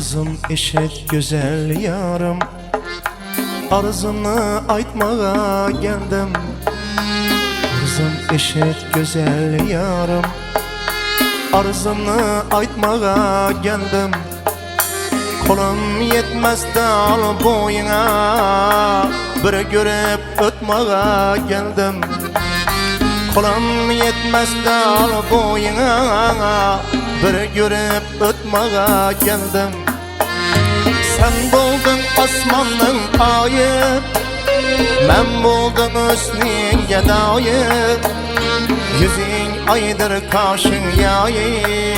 Kızım eşek güzel yarım, arzını aytmağa geldim. Kızım eşek güzel yarım, arzını aytmağa geldim. Kolum yetmez dal boyuna, bir görüp ötmağa geldim. Kolum yetmez dal boyuna, bir görüp ötmağa geldim. Sen buldun asmanın ayı, men buldum hüsnün gedayı. Yüzün aydır kaşın yayı,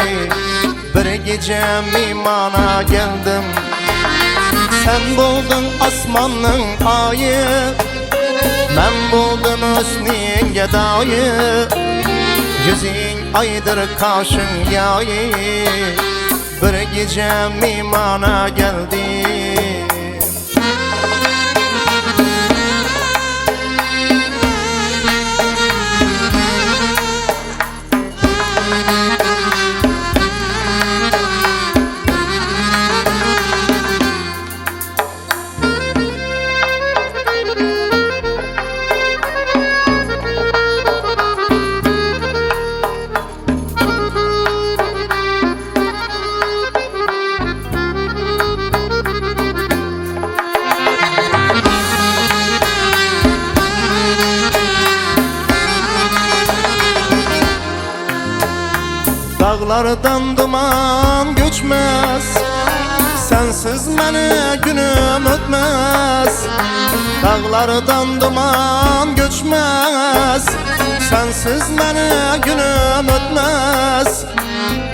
bir gece mimana geldim. Sen buldun asmanın ayı, men buldum hüsnün gedayı. Yüzün aydır kaşın yayı, bir gece mimana geldim. Dağlardan duman göçmez, sensiz meni günüm ötmez. Dağlardan duman göçmez, sensiz meni günüm ötmez.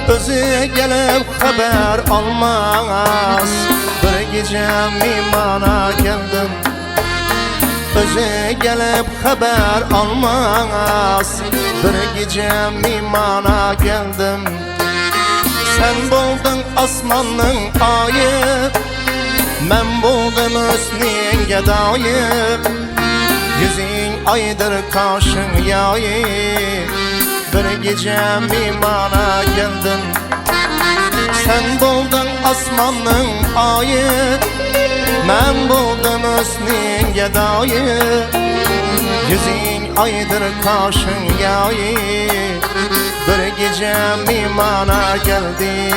Özü gelip haber almaz, bir gece mimana geldim. Özü gelip haber almaz, bir gece mimana geldim. Sen buldun asmanın ayı, men buldum hüsnün gedayı. Yüzün aydır kaşın yayı, bir gece mimana geldim. Sen buldun asmanın ayı, men buldum hüsnün gedayı. Yüzün aydır kaşın yayı, bir gece mimana geldi.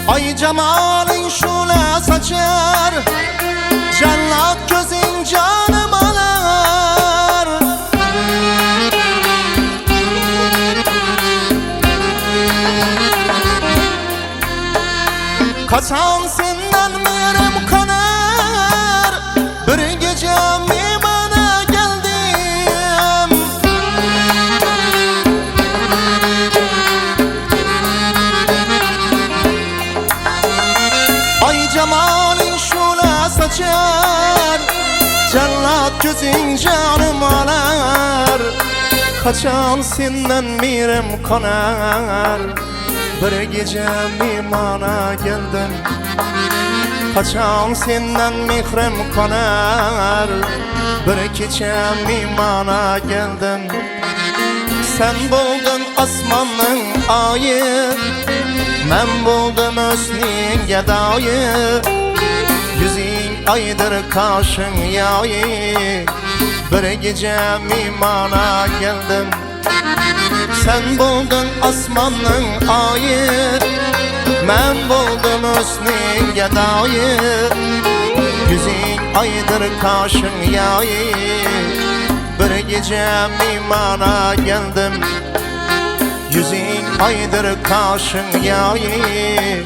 Ay cemalin şule saçar, cennet gözün canım alar. Kaçan senden mirim kanar, bir gece mimana geldim. Ay cemalin şule saçar, cennet gözün canım alar. Kaçan senden mirim kanar, bir gece mimana geldim. Kaçan senden mihrim kanar, bir gece mimana geldim. Sen buldun asmanın ayı, men buldum hüsnün gedayı. Yüzün aydır kaşın yayı, bir gece mimana geldim. Sen buldun asmanın ayı, men buldum hüsnün gedayı. Yüzün aydır kaşın yayı, bir gece mimana geldim. Yüzün aydır kaşın yayı,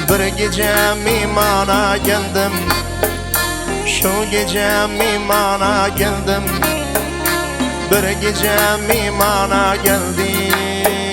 bir gece mimana geldim. Şu gece mimana geldim. bir gece mimana geldim.